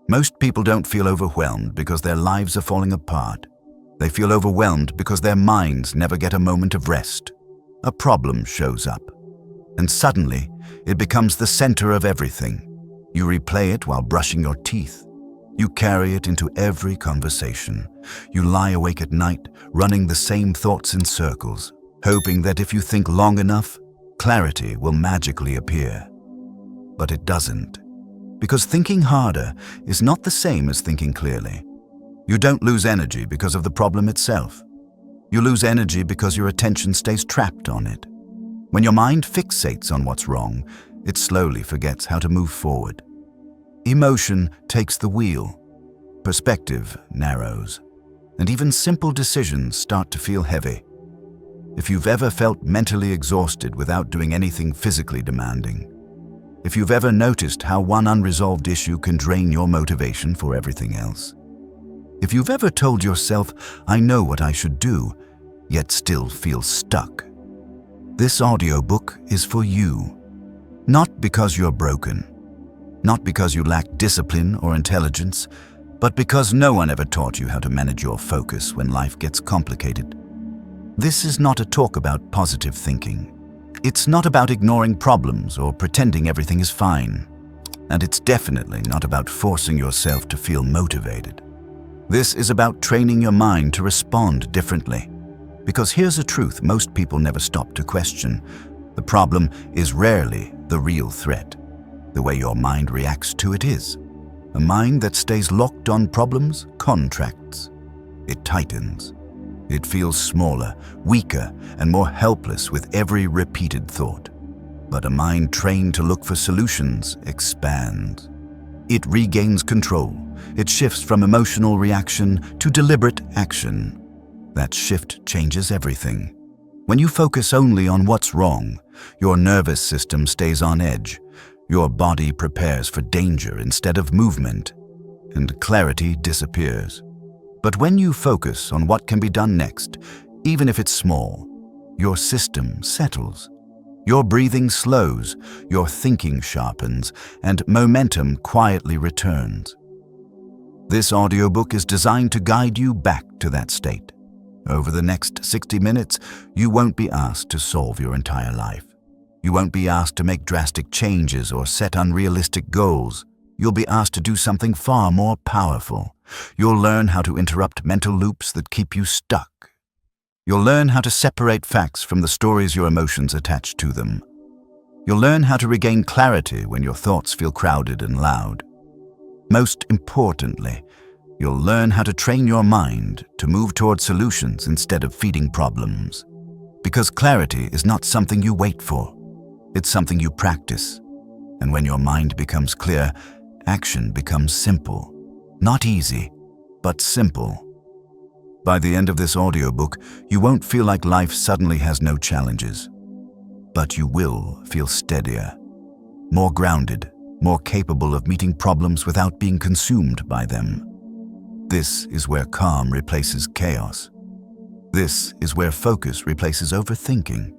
Most people don't feel overwhelmed because their lives are falling apart. They feel overwhelmed because their minds never get a moment of rest. A problem shows up, and suddenly it becomes the center of everything. You replay it while brushing your teeth. You carry it into every conversation. You lie awake at night, running the same thoughts in circles, hoping that if you think long enough, clarity will magically appear. But it doesn't. Because thinking harder is not the same as thinking clearly. You don't lose energy because of the problem itself. You lose energy because your attention stays trapped on it. When your mind fixates on what's wrong, it slowly forgets how to move forward. Emotion takes the wheel. Perspective narrows. And even simple decisions start to feel heavy. If you've ever felt mentally exhausted without doing anything physically demanding, if you've ever noticed how one unresolved issue can drain your motivation for everything else, if you've ever told yourself, "I know what I should do," yet still feel stuck, this audiobook is for you. Not because you're broken, not because you lack discipline or intelligence, but because no one ever taught you how to manage your focus when life gets complicated. This is not a talk about positive thinking. It's not about ignoring problems or pretending everything is fine. And it's definitely not about forcing yourself to feel motivated. This is about training your mind to respond differently. Because here's a truth most people never stop to question. The problem is rarely the real threat. The way your mind reacts to it is. A mind that stays locked on problems contracts. It tightens. It feels smaller, weaker, and more helpless with every repeated thought. But a mind trained to look for solutions expands. It regains control. It shifts from emotional reaction to deliberate action. That shift changes everything. When you focus only on what's wrong, your nervous system stays on edge. Your body prepares for danger instead of movement, and clarity disappears. But when you focus on what can be done next, even if it's small, your system settles. Your breathing slows, your thinking sharpens, and momentum quietly returns. This audiobook is designed to guide you back to that state. Over the next 60 minutes, you won't be asked to solve your entire life. You won't be asked to make drastic changes or set unrealistic goals. You'll be asked to do something far more powerful. You'll learn how to interrupt mental loops that keep you stuck. You'll learn how to separate facts from the stories your emotions attach to them. You'll learn how to regain clarity when your thoughts feel crowded and loud. Most importantly, you'll learn how to train your mind to move toward solutions instead of feeding problems. Because clarity is not something you wait for. It's something you practice. And when your mind becomes clear, action becomes simple. Not easy, but simple. By the end of this audiobook, you won't feel like life suddenly has no challenges. But you will feel steadier, more grounded, more capable of meeting problems without being consumed by them. This is where calm replaces chaos. This is where focus replaces overthinking.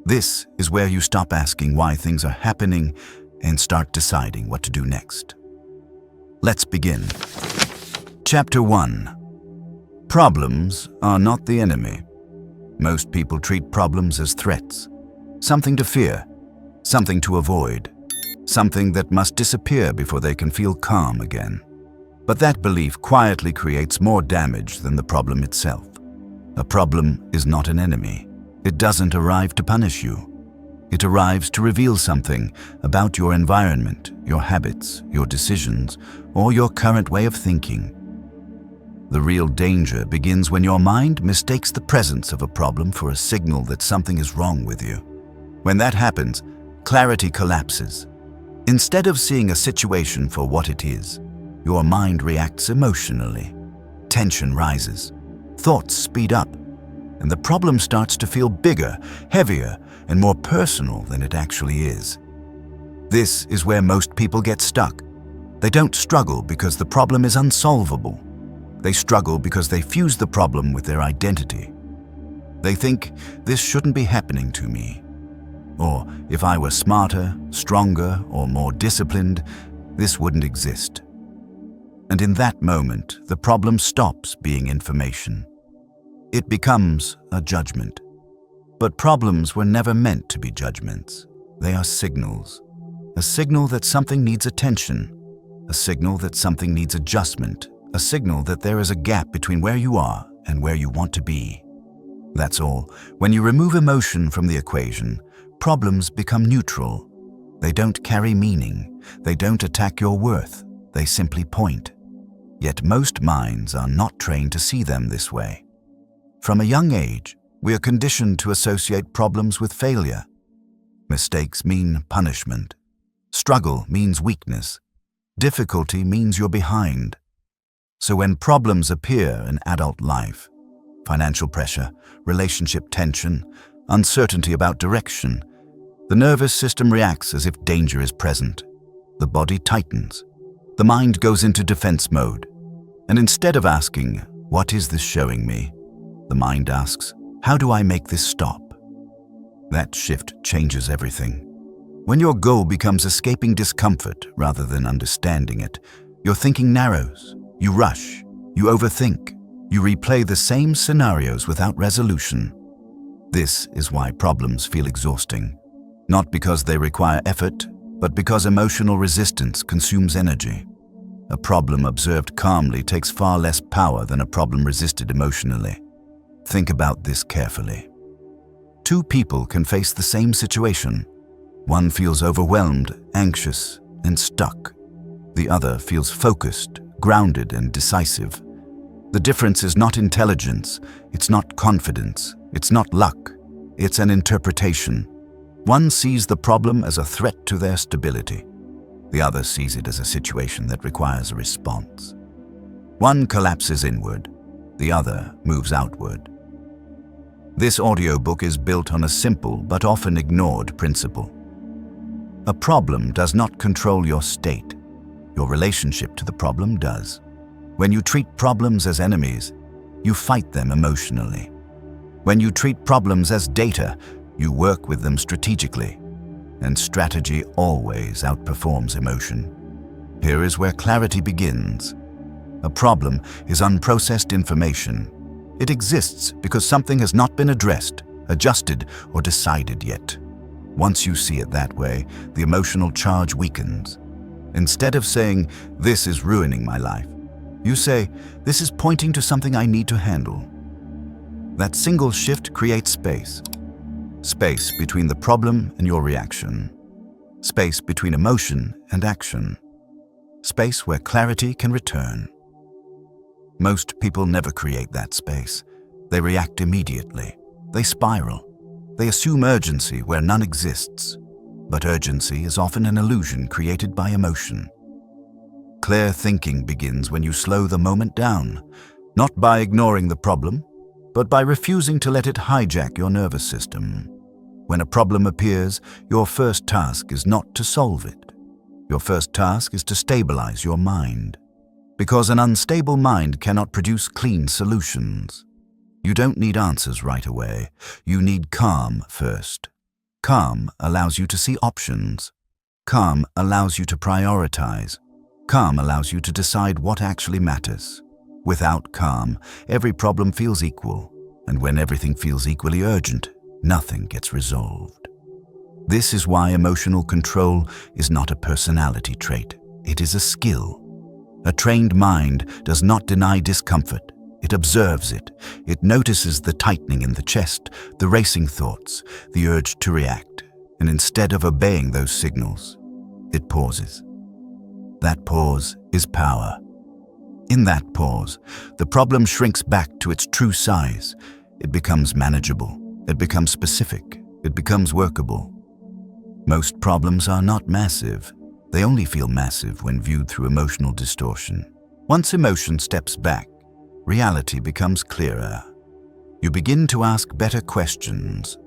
This is where you stop asking why things are happening and start deciding what to do next. Let's begin. Chapter 1. Problems are not the enemy. Most people treat problems as threats. Something to fear, something to avoid, something that must disappear before they can feel calm again. But that belief quietly creates more damage than the problem itself. A problem is not an enemy. It doesn't arrive to punish you. It arrives to reveal something about your environment, your habits, your decisions, or your current way of thinking. The real danger begins when your mind mistakes the presence of a problem for a signal that something is wrong with you. When that happens, clarity collapses. Instead of seeing a situation for what it is, your mind reacts emotionally. Tension rises, thoughts speed up, and the problem starts to feel bigger, heavier, and more personal than it actually is. This is where most people get stuck. They don't struggle because the problem is unsolvable. They struggle because they fuse the problem with their identity. They think, this shouldn't be happening to me. Or, if I were smarter, stronger, or more disciplined, this wouldn't exist. And in that moment, the problem stops being information. It becomes a judgment. But problems were never meant to be judgments. They are signals. A signal that something needs attention. A signal that something needs adjustment. A signal that there is a gap between where you are and where you want to be. That's all. When you remove emotion from the equation, problems become neutral. They don't carry meaning. They don't attack your worth. They simply point. Yet most minds are not trained to see them this way. From a young age, we are conditioned to associate problems with failure. Mistakes mean punishment. Struggle means weakness. Difficulty means you're behind. So when problems appear in adult life, financial pressure, relationship tension, uncertainty about direction, the nervous system reacts as if danger is present. The body tightens. The mind goes into defense mode. And instead of asking, "What is this showing me?" the mind asks, "How do I make this stop?" That shift changes everything. When your goal becomes escaping discomfort rather than understanding it, your thinking narrows. You rush. You overthink. You replay the same scenarios without resolution. This is why problems feel exhausting. Not because they require effort, but because emotional resistance consumes energy. A problem observed calmly takes far less power than a problem resisted emotionally. Think about this carefully. Two people can face the same situation. One feels overwhelmed, anxious, and stuck. The other feels focused, grounded, and decisive. The difference is not intelligence, it's not confidence, it's not luck, it's an interpretation. One sees the problem as a threat to their stability. The other sees it as a situation that requires a response. One collapses inward, the other moves outward. This audiobook is built on a simple but often ignored principle. A problem does not control your state. Your relationship to the problem does. When you treat problems as enemies, you fight them emotionally. When you treat problems as data, you work with them strategically. And strategy always outperforms emotion. Here is where clarity begins. A problem is unprocessed information. It exists because something has not been addressed, adjusted, or decided yet. Once you see it that way, the emotional charge weakens. Instead of saying, "This is ruining my life," you say, "This is pointing to something I need to handle." That single shift creates space. Space between the problem and your reaction. Space between emotion and action. Space where clarity can return. Most people never create that space. They react immediately. They spiral. They assume urgency where none exists. But urgency is often an illusion created by emotion. Clear thinking begins when you slow the moment down, not by ignoring the problem, but by refusing to let it hijack your nervous system. When a problem appears, your first task is not to solve it. Your first task is to stabilize your mind. Because an unstable mind cannot produce clean solutions. You don't need answers right away. You need calm first. Calm allows you to see options. Calm allows you to prioritize. Calm allows you to decide what actually matters. Without calm, every problem feels equal. And when everything feels equally urgent, nothing gets resolved. This is why emotional control is not a personality trait. It is a skill. A trained mind does not deny discomfort. It observes it. It notices the tightening in the chest, the racing thoughts, the urge to react. And instead of obeying those signals, it pauses. That pause is power. In that pause, the problem shrinks back to its true size. It becomes manageable. It becomes specific. It becomes workable. Most problems are not massive. They only feel massive when viewed through emotional distortion. Once emotion steps back, reality becomes clearer. You begin to ask better questions.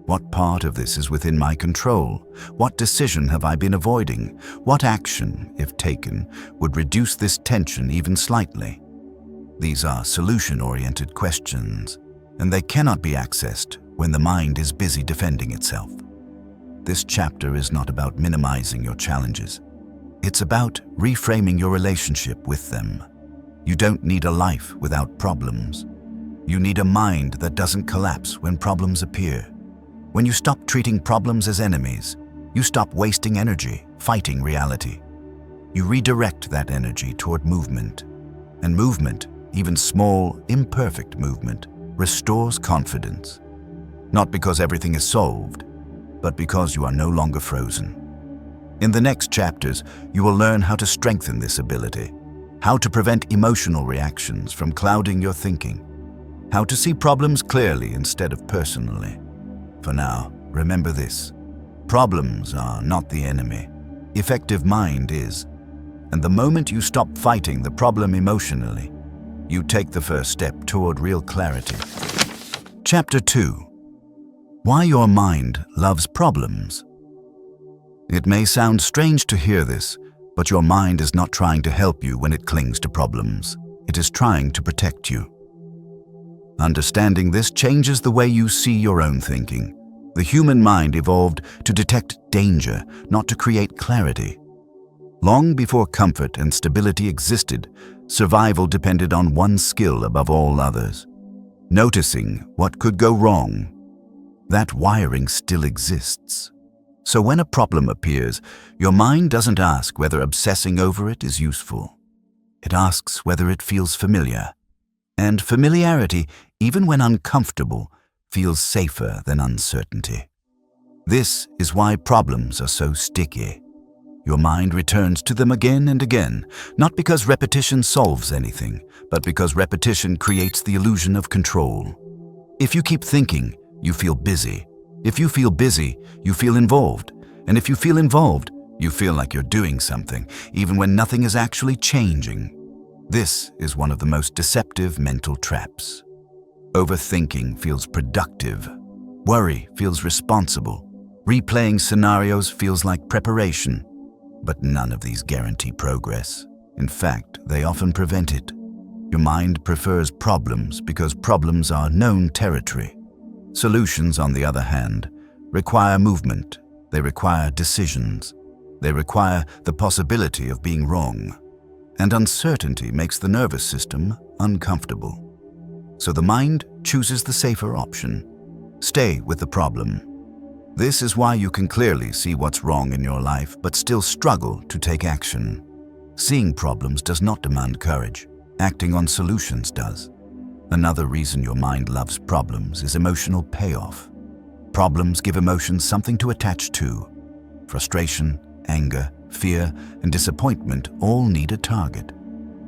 What part of this is within my control? What decision have I been avoiding? What action, if taken, would reduce this tension even slightly? These are solution-oriented questions, and they cannot be accessed when the mind is busy defending itself. This chapter is not about minimizing your challenges. It's about reframing your relationship with them. You don't need a life without problems. You need a mind that doesn't collapse when problems appear. When you stop treating problems as enemies, you stop wasting energy fighting reality. You redirect that energy toward movement. And movement, even small, imperfect movement, restores confidence. Not because everything is solved, but because you are no longer frozen. In the next chapters, you will learn how to strengthen this ability, how to prevent emotional reactions from clouding your thinking, how to see problems clearly instead of personally. For now, remember this: problems are not the enemy. Effective mind is. And the moment you stop fighting the problem emotionally, you take the first step toward real clarity. Chapter 2. Why your mind loves problems. It may sound strange to hear this, but your mind is not trying to help you when it clings to problems. It is trying to protect you. Understanding this changes the way you see your own thinking. The human mind evolved to detect danger, not to create clarity. Long before comfort and stability existed, survival depended on one skill above all others: noticing what could go wrong. That wiring still exists. So when a problem appears, your mind doesn't ask whether obsessing over it is useful. It asks whether it feels familiar. And familiarity, even when uncomfortable, feels safer than uncertainty. This is why problems are so sticky. Your mind returns to them again and again, not because repetition solves anything, but because repetition creates the illusion of control. If you keep thinking, you feel busy. If you feel busy, you feel involved. And if you feel involved, you feel like you're doing something, even when nothing is actually changing. This is one of the most deceptive mental traps. Overthinking feels productive. Worry feels responsible. Replaying scenarios feels like preparation. But none of these guarantee progress. In fact, they often prevent it. Your mind prefers problems because problems are known territory. Solutions, on the other hand, require movement. They require decisions. They require the possibility of being wrong. And uncertainty makes the nervous system uncomfortable. So the mind chooses the safer option. Stay with the problem. This is why you can clearly see what's wrong in your life, but still struggle to take action. Seeing problems does not demand courage. Acting on solutions does. Another reason your mind loves problems is emotional payoff. Problems give emotions something to attach to. Frustration, anger, fear, and disappointment all need a target.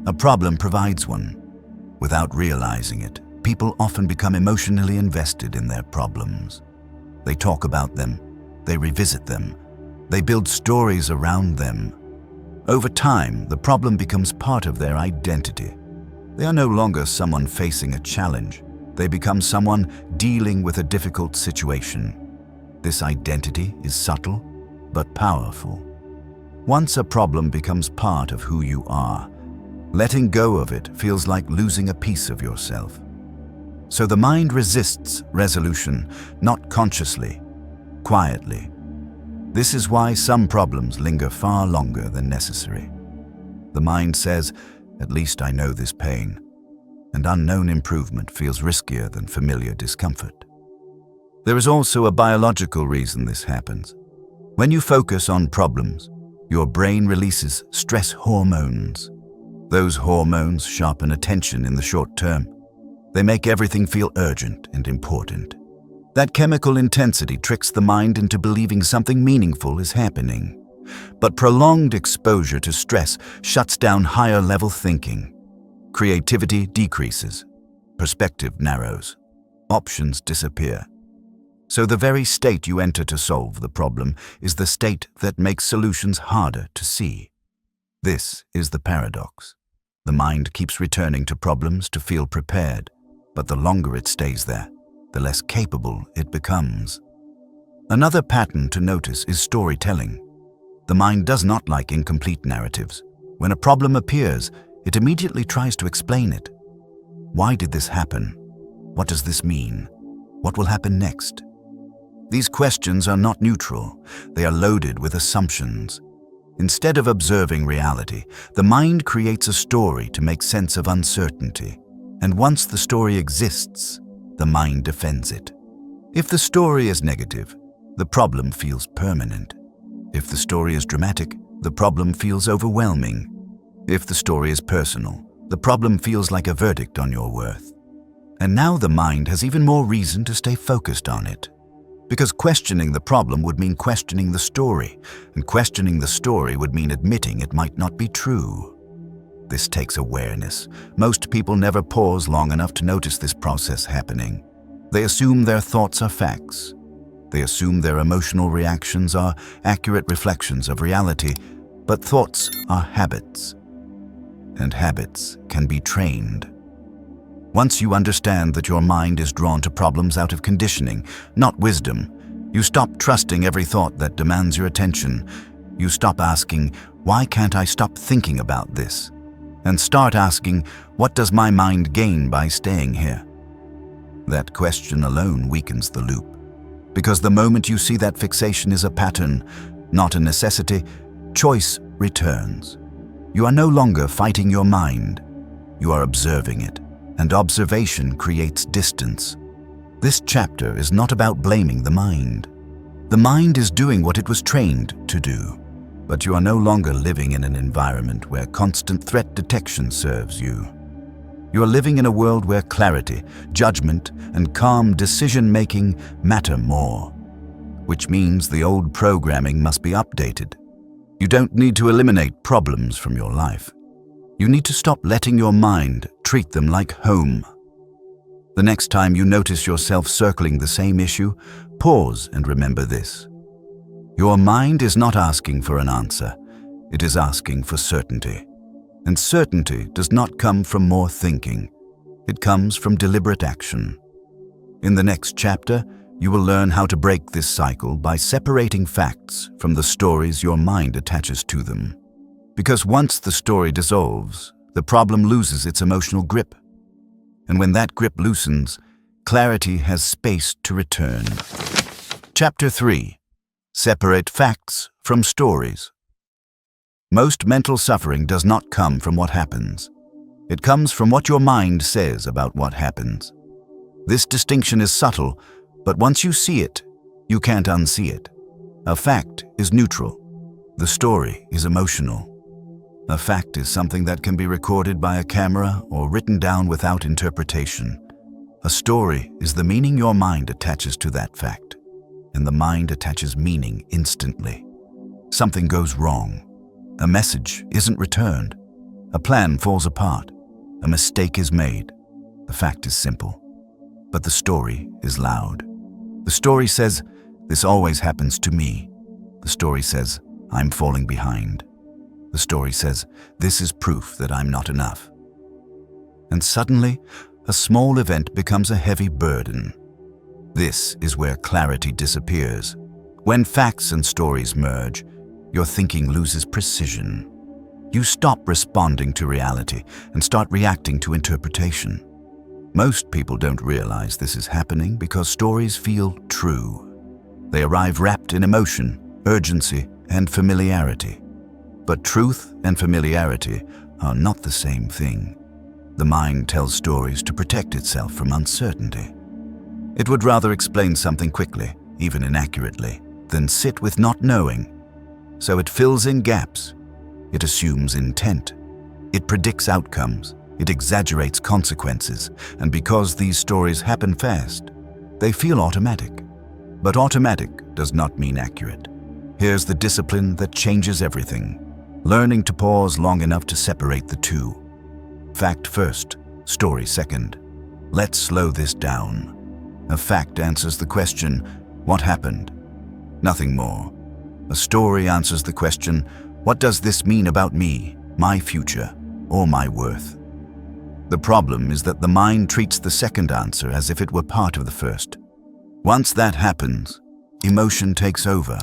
A problem provides one. Without realizing it, people often become emotionally invested in their problems. They talk about them, they revisit them, they build stories around them. Over time, the problem becomes part of their identity. They are no longer someone facing a challenge. They become someone dealing with a difficult situation. This identity is subtle, but powerful. Once a problem becomes part of who you are, letting go of it feels like losing a piece of yourself. So the mind resists resolution, not consciously, quietly. This is why some problems linger far longer than necessary. The mind says, "At least I know this pain," and unknown improvement feels riskier than familiar discomfort. There is also a biological reason this happens. When you focus on problems, your brain releases stress hormones. Those hormones sharpen attention in the short term. They make everything feel urgent and important. That chemical intensity tricks the mind into believing something meaningful is happening. But prolonged exposure to stress shuts down higher-level thinking. Creativity decreases. Perspective narrows. Options disappear. So the very state you enter to solve the problem is the state that makes solutions harder to see. This is the paradox. The mind keeps returning to problems to feel prepared, but the longer it stays there, the less capable it becomes. Another pattern to notice is storytelling. The mind does not like incomplete narratives. When a problem appears, it immediately tries to explain it. Why did this happen? What does this mean? What will happen next? These questions are not neutral. They are loaded with assumptions. Instead of observing reality, the mind creates a story to make sense of uncertainty. And once the story exists, the mind defends it. If the story is negative, the problem feels permanent. If the story is dramatic, the problem feels overwhelming. If the story is personal, the problem feels like a verdict on your worth. And now the mind has even more reason to stay focused on it. Because questioning the problem would mean questioning the story, and questioning the story would mean admitting it might not be true. This takes awareness. Most people never pause long enough to notice this process happening. They assume their thoughts are facts. They assume their emotional reactions are accurate reflections of reality, but thoughts are habits. And habits can be trained. Once you understand that your mind is drawn to problems out of conditioning, not wisdom, you stop trusting every thought that demands your attention. You stop asking, "Why can't I stop thinking about this?" and start asking, "What does my mind gain by staying here?" That question alone weakens the loop. Because the moment you see that fixation is a pattern, not a necessity, choice returns. You are no longer fighting your mind. You are observing it, and observation creates distance. This chapter is not about blaming the mind. The mind is doing what it was trained to do, but you are no longer living in an environment where constant threat detection serves you. You are living in a world where clarity, judgment, and calm decision-making matter more, which means the old programming must be updated. You don't need to eliminate problems from your life. You need to stop letting your mind treat them like home. The next time you notice yourself circling the same issue, pause and remember this. Your mind is not asking for an answer. It is asking for certainty. And certainty does not come from more thinking. It comes from deliberate action. In the next chapter, you will learn how to break this cycle by separating facts from the stories your mind attaches to them. Because once the story dissolves, the problem loses its emotional grip. And when that grip loosens, clarity has space to return. Chapter 3. Separate facts from stories. Most mental suffering does not come from what happens. It comes from what your mind says about what happens. This distinction is subtle, but once you see it, you can't unsee it. A fact is neutral. The story is emotional. A fact is something that can be recorded by a camera or written down without interpretation. A story is the meaning your mind attaches to that fact, and the mind attaches meaning instantly. Something goes wrong. A message isn't returned. A plan falls apart. A mistake is made. The fact is simple, but the story is loud. The story says, "This always happens to me." The story says, "I'm falling behind." The story says, "This is proof that I'm not enough." And suddenly, a small event becomes a heavy burden. This is where clarity disappears. When facts and stories merge, your thinking loses precision. You stop responding to reality and start reacting to interpretation. Most people don't realize this is happening because stories feel true. They arrive wrapped in emotion, urgency, and familiarity. But truth and familiarity are not the same thing. The mind tells stories to protect itself from uncertainty. It would rather explain something quickly, even inaccurately, than sit with not knowing. So it fills in gaps. It assumes intent. It predicts outcomes. It exaggerates consequences. And because these stories happen fast, they feel automatic. But automatic does not mean accurate. Here's the discipline that changes everything. Learning to pause long enough to separate the two. Fact first, story second. Let's slow this down. A fact answers the question, what happened? Nothing more. A story answers the question, what does this mean about me, my future, or my worth? The problem is that the mind treats the second answer as if it were part of the first. Once that happens, emotion takes over.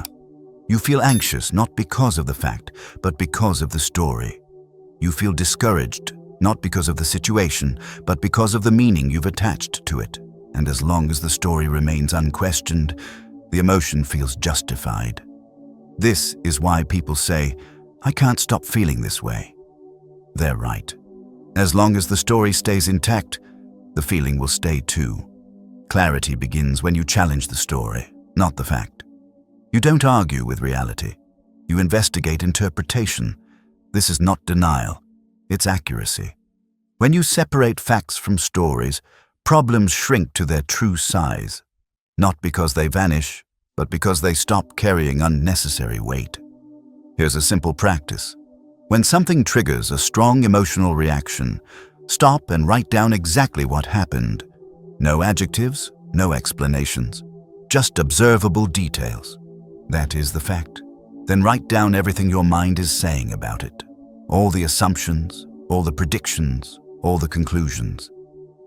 You feel anxious not because of the fact, but because of the story. You feel discouraged not because of the situation, but because of the meaning you've attached to it. And as long as the story remains unquestioned, the emotion feels justified. This is why people say, "I can't stop feeling this way." They're right. As long as the story stays intact, the feeling will stay too. Clarity begins when you challenge the story, not the fact. You don't argue with reality. You investigate interpretation. This is not denial, it's accuracy. When you separate facts from stories, problems shrink to their true size, not because they vanish, but because they stop carrying unnecessary weight. Here's a simple practice. When something triggers a strong emotional reaction, stop and write down exactly what happened. No adjectives, no explanations, just observable details. That is the fact. Then write down everything your mind is saying about it. All the assumptions, all the predictions, all the conclusions.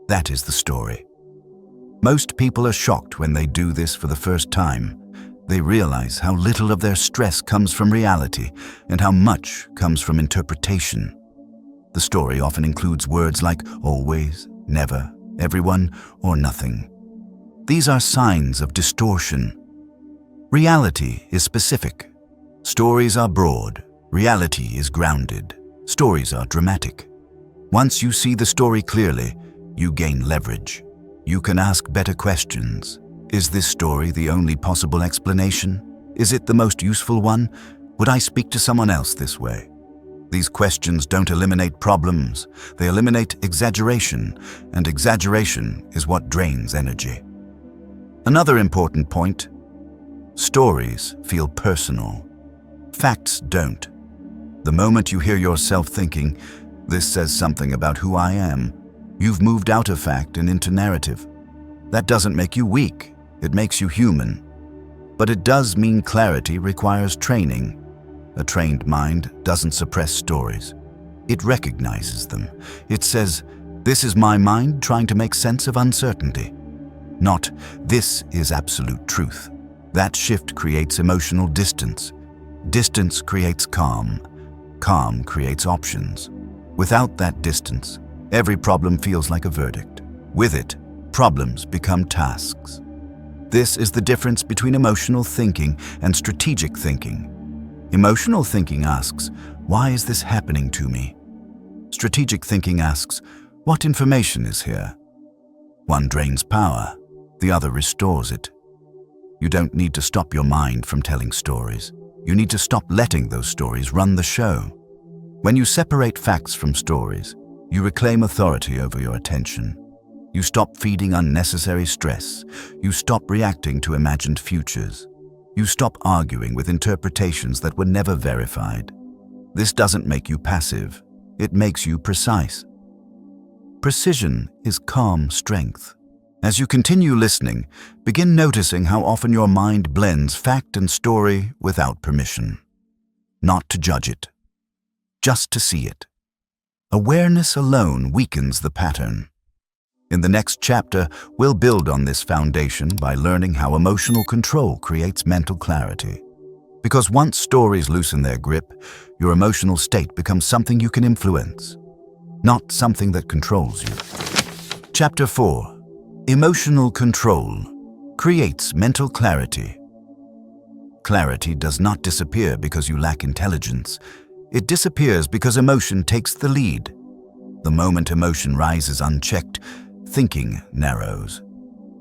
That is the story. Most people are shocked when they do this for the first time. They realize how little of their stress comes from reality and how much comes from interpretation. The story often includes words like always, never, everyone, or nothing. These are signs of distortion. Reality is specific. Stories are broad. Reality is grounded. Stories are dramatic. Once you see the story clearly, you gain leverage. You can ask better questions. Is this story the only possible explanation? Is it the most useful one? Would I speak to someone else this way? These questions don't eliminate problems. They eliminate exaggeration, and exaggeration is what drains energy. Another important point: stories feel personal. Facts don't. The moment you hear yourself thinking, "This says something about who I am," you've moved out of fact and into narrative. That doesn't make you weak, it makes you human. But it does mean clarity requires training. A trained mind doesn't suppress stories. It recognizes them. It says, "This is my mind trying to make sense of uncertainty." Not, "This is absolute truth." That shift creates emotional distance. Distance creates calm. Calm creates options. Without that distance, every problem feels like a verdict. With it, problems become tasks. This is the difference between emotional thinking and strategic thinking. Emotional thinking asks, "Why is this happening to me?" Strategic thinking asks, "What information is here?" One drains power, the other restores it. You don't need to stop your mind from telling stories. You need to stop letting those stories run the show. When you separate facts from stories, you reclaim authority over your attention. You stop feeding unnecessary stress. You stop reacting to imagined futures. You stop arguing with interpretations that were never verified. This doesn't make you passive. It makes you precise. Precision is calm strength. As you continue listening, begin noticing how often your mind blends fact and story without permission. Not to judge it, just to see it. Awareness alone weakens the pattern. In the next chapter, we'll build on this foundation by learning how emotional control creates mental clarity. Because once stories loosen their grip, your emotional state becomes something you can influence, not something that controls you. Chapter 4. Emotional control creates mental clarity. Clarity does not disappear because you lack intelligence. It disappears because emotion takes the lead. The moment emotion rises unchecked, thinking narrows.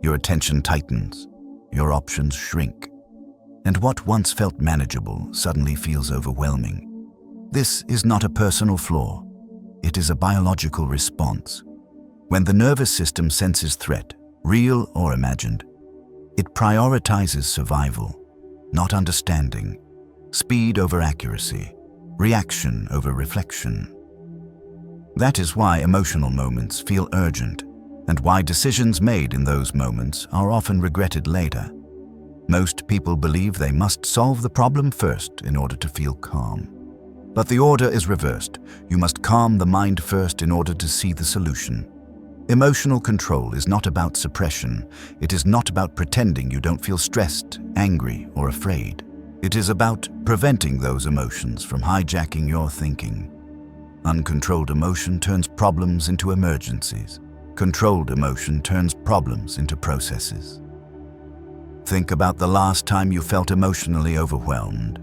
Your attention tightens. Your options shrink. And what once felt manageable suddenly feels overwhelming. This is not a personal flaw. It is a biological response. When the nervous system senses threat, real or imagined, it prioritizes survival, not understanding, speed over accuracy, reaction over reflection. That is why emotional moments feel urgent, and why decisions made in those moments are often regretted later. Most people believe they must solve the problem first in order to feel calm. But the order is reversed. You must calm the mind first in order to see the solution. Emotional control is not about suppression. It is not about pretending you don't feel stressed, angry, or afraid. It is about preventing those emotions from hijacking your thinking. Uncontrolled emotion turns problems into emergencies. Controlled emotion turns problems into processes. Think about the last time you felt emotionally overwhelmed.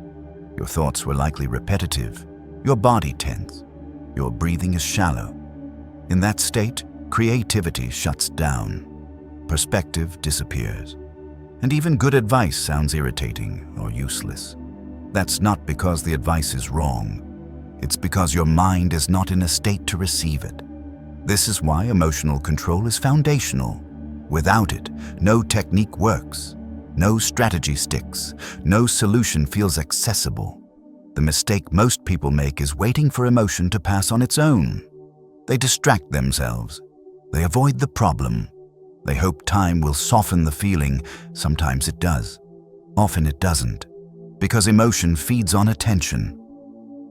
Your thoughts were likely repetitive, your body tense, your breathing is shallow. In that state, creativity shuts down, perspective disappears, and even good advice sounds irritating or useless. That's not because the advice is wrong. It's because your mind is not in a state to receive it. This is why emotional control is foundational. Without it, no technique works, no strategy sticks, no solution feels accessible. The mistake most people make is waiting for emotion to pass on its own. They distract themselves. They avoid the problem. They hope time will soften the feeling. Sometimes it does. Often it doesn't, because emotion feeds on attention.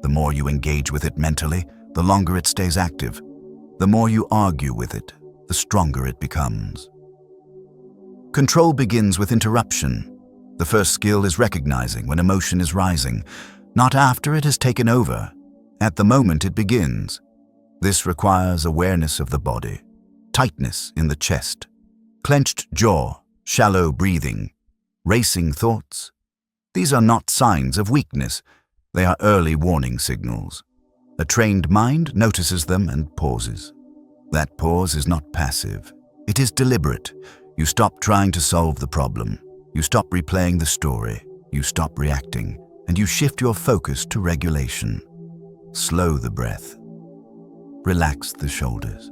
The more you engage with it mentally, the longer it stays active. The more you argue with it, the stronger it becomes. Control begins with interruption. The first skill is recognizing when emotion is rising, not after it has taken over, at the moment it begins. This requires awareness of the body, tightness in the chest, clenched jaw, shallow breathing, racing thoughts. These are not signs of weakness. They are early warning signals. A trained mind notices them and pauses. That pause is not passive. It is deliberate. You stop trying to solve the problem. You stop replaying the story. You stop reacting, and you shift your focus to regulation. Slow the breath. Relax the shoulders.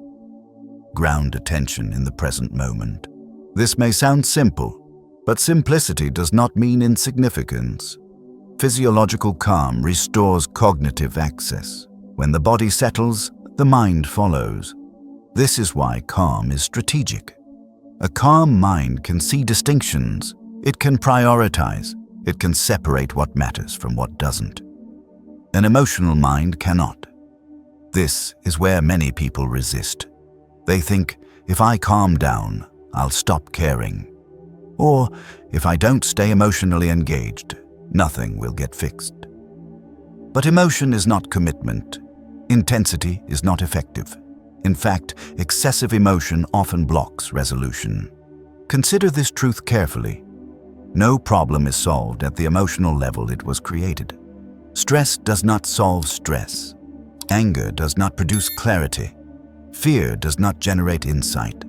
Ground attention in the present moment. This may sound simple, but simplicity does not mean insignificance. Physiological calm restores cognitive access. When the body settles, the mind follows. This is why calm is strategic. A calm mind can see distinctions. It can prioritize. It can separate what matters from what doesn't. An emotional mind cannot. This is where many people resist. They think, if I calm down, I'll stop caring. Or, if I don't stay emotionally engaged, nothing will get fixed. But emotion is not commitment. Intensity is not effective. In fact, excessive emotion often blocks resolution. Consider this truth carefully. No problem is solved at the emotional level it was created. Stress does not solve stress. Anger does not produce clarity. Fear does not generate insight.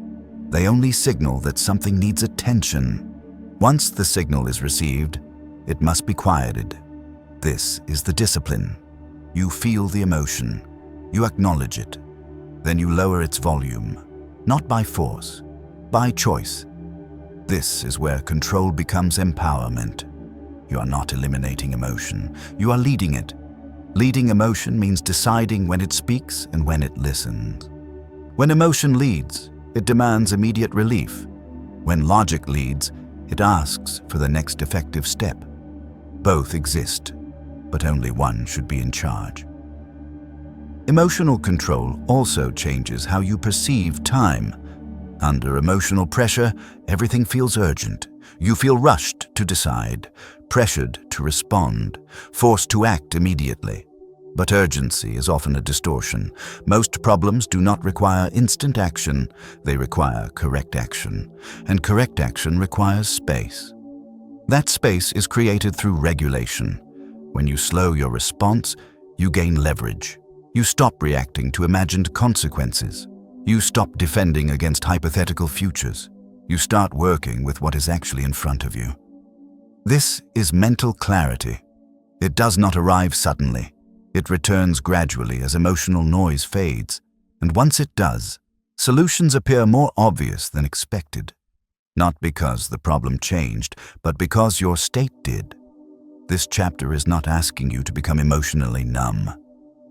They only signal that something needs attention. Once the signal is received, it must be quieted. This is the discipline. You feel the emotion. You acknowledge it. Then you lower its volume, not by force, by choice. This is where control becomes empowerment. You are not eliminating emotion. You are leading it. Leading emotion means deciding when it speaks and when it listens. When emotion leads, it demands immediate relief. When logic leads, it asks for the next effective step. Both exist, but only one should be in charge. Emotional control also changes how you perceive time. Under emotional pressure, everything feels urgent. You feel rushed to decide, pressured to respond, forced to act immediately. But urgency is often a distortion. Most problems do not require instant action. They require correct action. And correct action requires space. That space is created through regulation. When you slow your response, you gain leverage. You stop reacting to imagined consequences. You stop defending against hypothetical futures. You start working with what is actually in front of you. This is mental clarity. It does not arrive suddenly. It returns gradually as emotional noise fades. And once it does, solutions appear more obvious than expected. Not because the problem changed, but because your state did. This chapter is not asking you to become emotionally numb.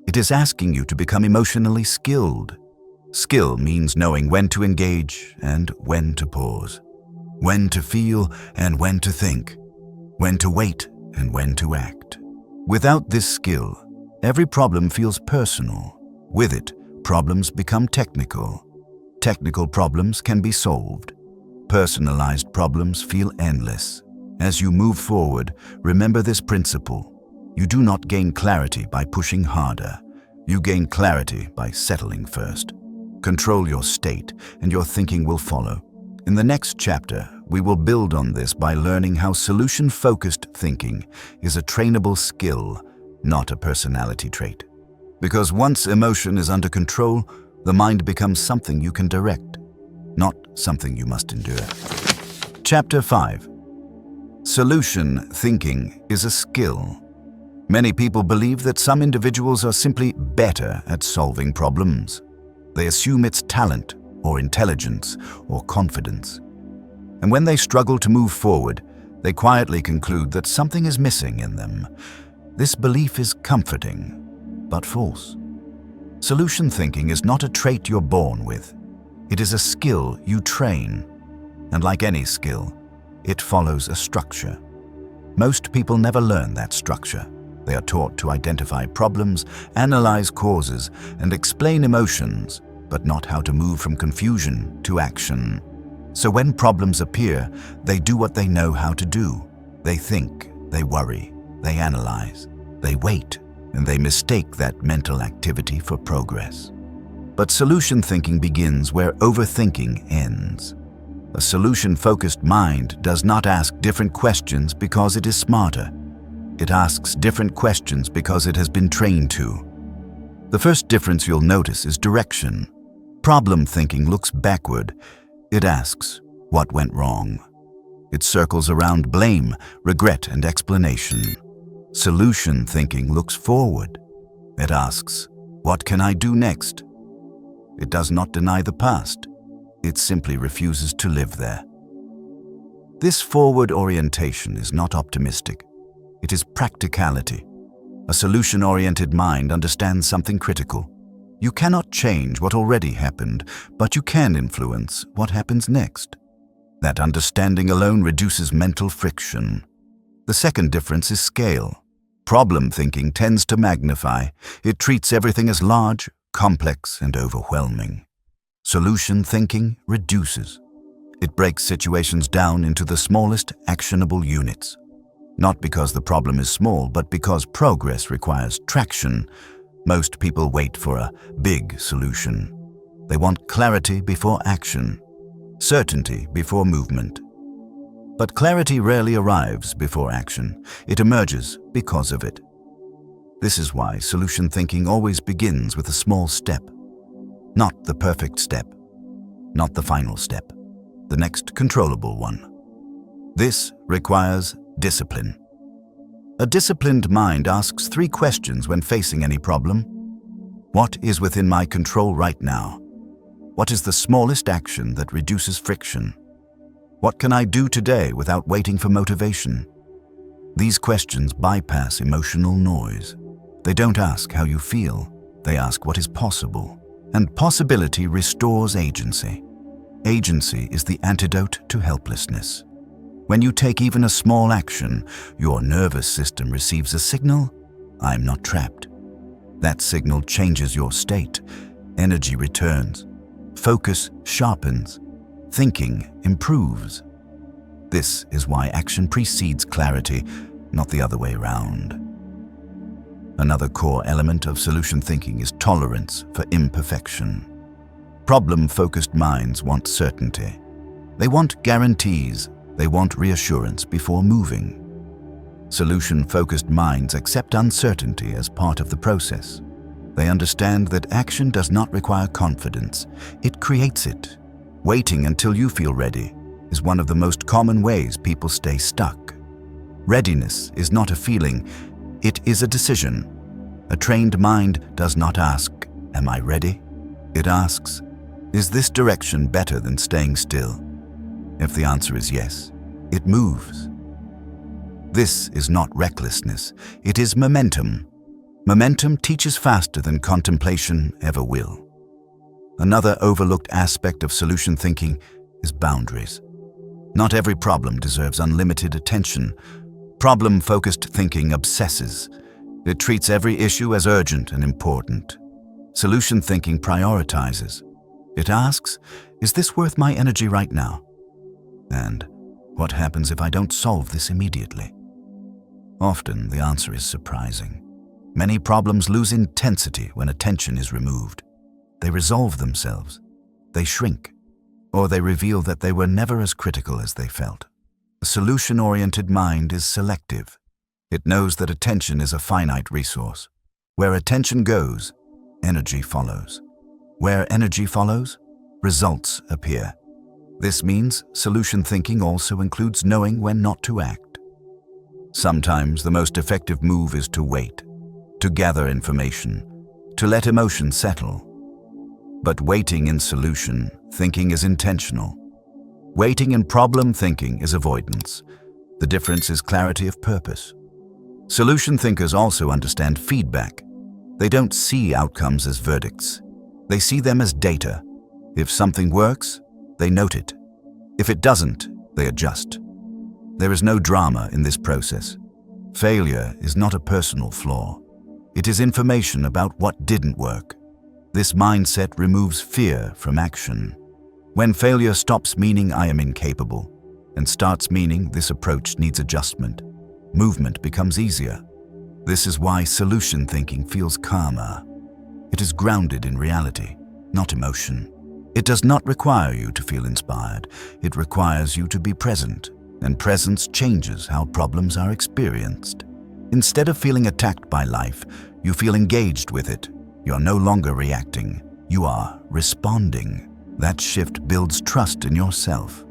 It is asking you to become emotionally skilled. Skill means knowing when to engage and when to pause, when to feel and when to think, when to wait and when to act. Without this skill, every problem feels personal. With it, problems become technical. Technical problems can be solved. Personalized problems feel endless. As you move forward, remember this principle. You do not gain clarity by pushing harder. You gain clarity by settling first. Control your state, and your thinking will follow. In the next chapter, we will build on this by learning how solution-focused thinking is a trainable skill, not a personality trait. Because once emotion is under control, the mind becomes something you can direct, not something you must endure. Chapter 5. Solution thinking is a skill. Many people believe that some individuals are simply better at solving problems. They assume it's talent or intelligence or confidence. And when they struggle to move forward, they quietly conclude that something is missing in them. This belief is comforting, but false. Solution thinking is not a trait you're born with. It is a skill you train. And like any skill, it follows a structure. Most people never learn that structure. They are taught to identify problems, analyze causes, and explain emotions, but not how to move from confusion to action. So when problems appear, they do what they know how to do. They think, they worry, they analyze, they wait, and they mistake that mental activity for progress. But solution thinking begins where overthinking ends. A solution-focused mind does not ask different questions because it is smarter. It asks different questions because it has been trained to. The first difference you'll notice is direction. Problem thinking looks backward. It asks, what went wrong? It circles around blame, regret, and explanation. Solution thinking looks forward. It asks, what can I do next? It does not deny the past. It simply refuses to live there. This forward orientation is not optimistic. It is practicality. A solution-oriented mind understands something critical. You cannot change what already happened, but you can influence what happens next. That understanding alone reduces mental friction. The second difference is scale. Problem thinking tends to magnify. It treats everything as large, complex, and overwhelming. Solution thinking reduces. It breaks situations down into the smallest actionable units. Not because the problem is small, but because progress requires traction. Most people wait for a big solution. They want clarity before action, certainty before movement. But clarity rarely arrives before action. It emerges because of it. This is why solution thinking always begins with a small step. Not the perfect step, not the final step, the next controllable one. This requires discipline. A disciplined mind asks 3 questions when facing any problem. What is within my control right now? What is the smallest action that reduces friction? What can I do today without waiting for motivation? These questions bypass emotional noise. They don't ask how you feel. They ask what is possible. And possibility restores agency. Agency is the antidote to helplessness. When you take even a small action, your nervous system receives a signal, I'm not trapped. That signal changes your state. Energy returns. Focus sharpens. Thinking improves. This is why action precedes clarity, not the other way around. Another core element of solution thinking is tolerance for imperfection. Problem-focused minds want certainty. They want guarantees. They want reassurance before moving. Solution-focused minds accept uncertainty as part of the process. They understand that action does not require confidence. It creates it. Waiting until you feel ready is one of the most common ways people stay stuck. Readiness is not a feeling. It is a decision. A trained mind does not ask, am I ready? It asks, is this direction better than staying still? If the answer is yes, it moves. This is not recklessness. It is momentum. Momentum teaches faster than contemplation ever will. Another overlooked aspect of solution thinking is boundaries. Not every problem deserves unlimited attention. Problem-focused thinking obsesses. It treats every issue as urgent and important. Solution thinking prioritizes. It asks, is this worth my energy right now? And what happens if I don't solve this immediately? Often the answer is surprising. Many problems lose intensity when attention is removed. They resolve themselves. They shrink. or they reveal that they were never as critical as they felt. A solution-oriented mind is selective. It knows that attention is a finite resource. Where attention goes, energy follows. Where energy follows, results appear. This means solution thinking also includes knowing when not to act. Sometimes the most effective move is to wait, to gather information, to let emotions settle. But waiting in solution thinking is intentional. Waiting in problem thinking is avoidance. The difference is clarity of purpose. Solution thinkers also understand feedback. They don't see outcomes as verdicts. They see them as data. If something works, they note it. If it doesn't, they adjust. There is no drama in this process. Failure is not a personal flaw. It is information about what didn't work. This mindset removes fear from action. When failure stops meaning I am incapable and starts meaning this approach needs adjustment, movement becomes easier. This is why solution thinking feels calmer. It is grounded in reality, not emotion. It does not require you to feel inspired. It requires you to be present, and presence changes how problems are experienced. Instead of feeling attacked by life, you feel engaged with it. You are no longer reacting. You are responding. That shift builds trust in yourself.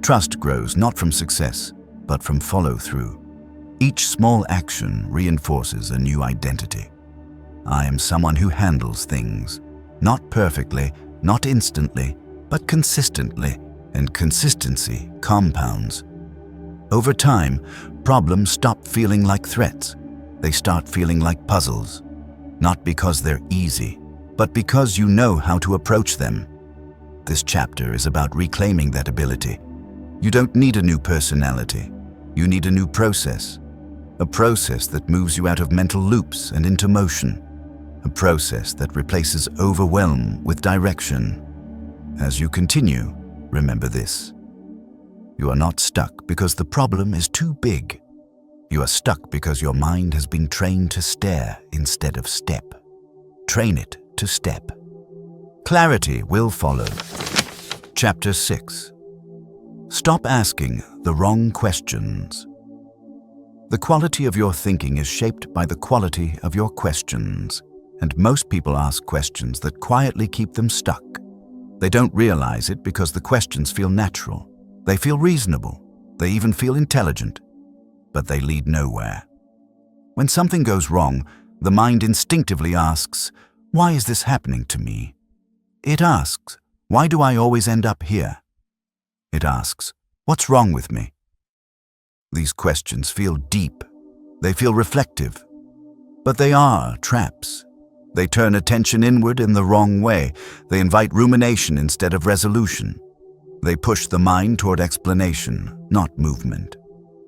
Trust grows not from success, but from follow-through. Each small action reinforces a new identity. I am someone who handles things, not perfectly, not instantly, but consistently, and consistency compounds. Over time, problems stop feeling like threats. They start feeling like puzzles, not because they're easy, but because you know how to approach them. This chapter is about reclaiming that ability. You don't need a new personality. You need a new process. A process that moves you out of mental loops and into motion. A process that replaces overwhelm with direction. As you continue, remember this. You are not stuck because the problem is too big. You are stuck because your mind has been trained to stare instead of step. Train it to step. Clarity will follow. Chapter 6. Stop asking the wrong questions. The quality of your thinking is shaped by the quality of your questions, and most people ask questions that quietly keep them stuck. They don't realize it because the questions feel natural. They feel reasonable. They even feel intelligent, but they lead nowhere. When something goes wrong, the mind instinctively asks, "Why is this happening to me?" It asks, "Why do I always end up here?" It asks, "What's wrong with me?" These questions feel deep. They feel reflective. But they are traps. They turn attention inward in the wrong way. They invite rumination instead of resolution. They push the mind toward explanation, not movement.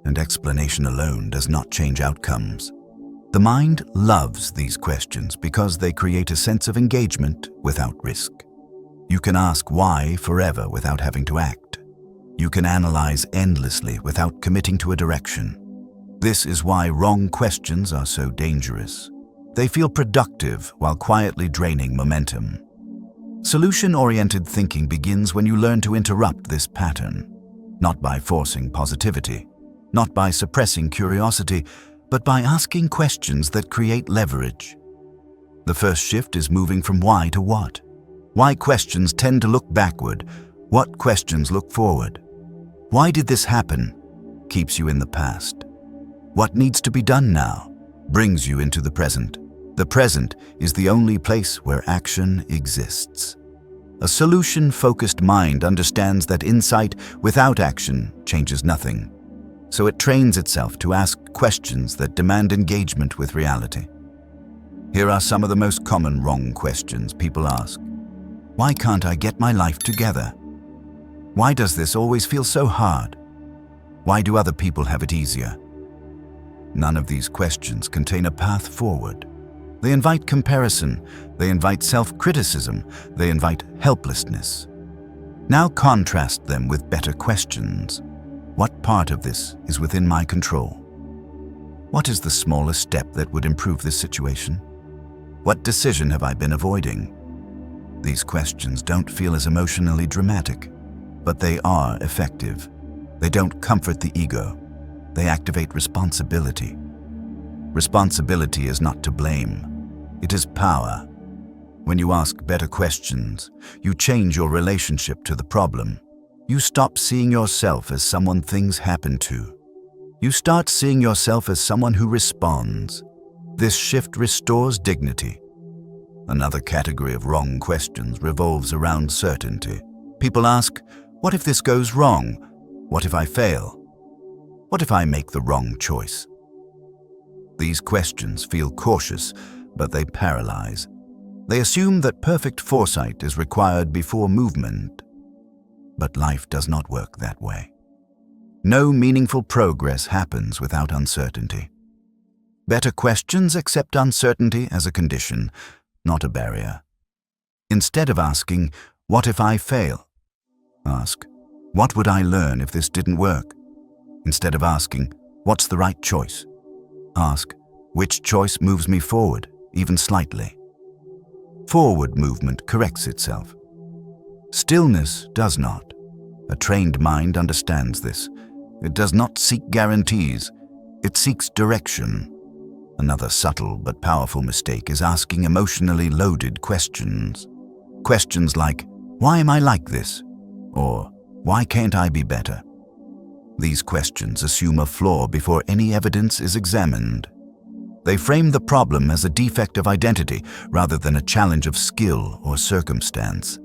And explanation alone does not change outcomes. The mind loves these questions because they create a sense of engagement without risk. You can ask why forever without having to act. You can analyze endlessly without committing to a direction. This is why wrong questions are so dangerous. They feel productive while quietly draining momentum. Solution-oriented thinking begins when you learn to interrupt this pattern, not by forcing positivity, not by suppressing curiosity, but by asking questions that create leverage. The first shift is moving from why to what. Why questions tend to look backward. What questions look forward? Why did this happen? Keeps you in the past. What needs to be done now? Brings you into the present. The present is the only place where action exists. A solution-focused mind understands that insight without action changes nothing. So it trains itself to ask questions that demand engagement with reality. Here are some of the most common wrong questions people ask. Why can't I get my life together? Why does this always feel so hard? Why do other people have it easier? None of these questions contain a path forward. They invite comparison, they invite self-criticism, they invite helplessness. Now contrast them with better questions. What part of this is within my control? What is the smallest step that would improve this situation? What decision have I been avoiding? These questions don't feel as emotionally dramatic. but they are effective. They don't comfort the ego. They activate responsibility. Responsibility is not to blame. It is power. When you ask better questions, you change your relationship to the problem. You stop seeing yourself as someone things happen to. You start seeing yourself as someone who responds. This shift restores dignity. Another category of wrong questions revolves around certainty. People ask, what if this goes wrong? What if I fail? What if I make the wrong choice? These questions feel cautious, but they paralyze. They assume that perfect foresight is required before movement. But life does not work that way. No meaningful progress happens without uncertainty. Better questions accept uncertainty as a condition, not a barrier. Instead of asking, what if I fail? Ask, what would I learn if this didn't work? Instead of asking, what's the right choice? Ask, which choice moves me forward, even slightly? Forward movement corrects itself. Stillness does not. A trained mind understands this. It does not seek guarantees. It seeks direction. Another subtle but powerful mistake is asking emotionally loaded questions. Questions like, why am I like this? Or, why can't I be better? These questions assume a flaw before any evidence is examined. They frame the problem as a defect of identity rather than a challenge of skill or circumstance.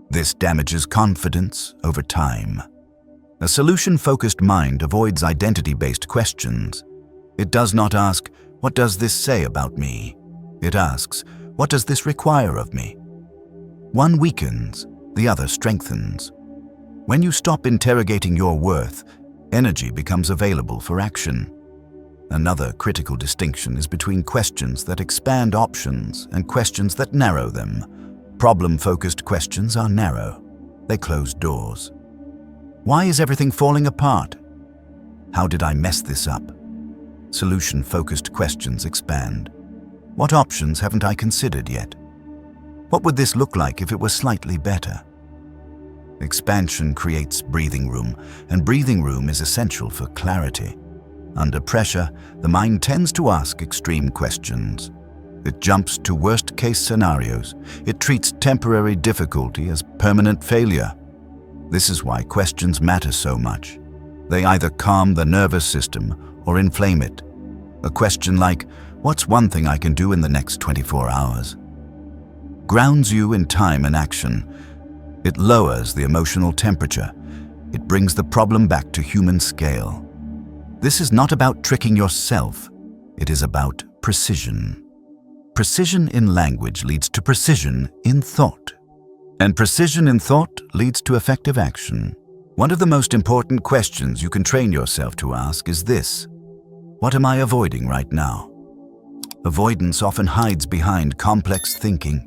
This damages confidence over time. A solution-focused mind avoids identity-based questions. It does not ask, what does this say about me? It asks, what does this require of me? One weakens, the other strengthens. When you stop interrogating your worth, energy becomes available for action. Another critical distinction is between questions that expand options and questions that narrow them. Problem-focused questions are narrow. They close doors. Why is everything falling apart? How did I mess this up? Solution-focused questions expand. What options haven't I considered yet? What would this look like if it were slightly better? Expansion creates breathing room, and breathing room is essential for clarity. Under pressure, the mind tends to ask extreme questions. It jumps to worst-case scenarios. It treats temporary difficulty as permanent failure. This is why questions matter so much. They either calm the nervous system or inflame it. A question like, what's one thing I can do in the next 24 hours? Grounds you in time and action. It lowers the emotional temperature. It brings the problem back to human scale. This is not about tricking yourself. It is about precision. Precision in language leads to precision in thought. And precision in thought leads to effective action. One of the most important questions you can train yourself to ask is this: what am I avoiding right now? Avoidance often hides behind complex thinking,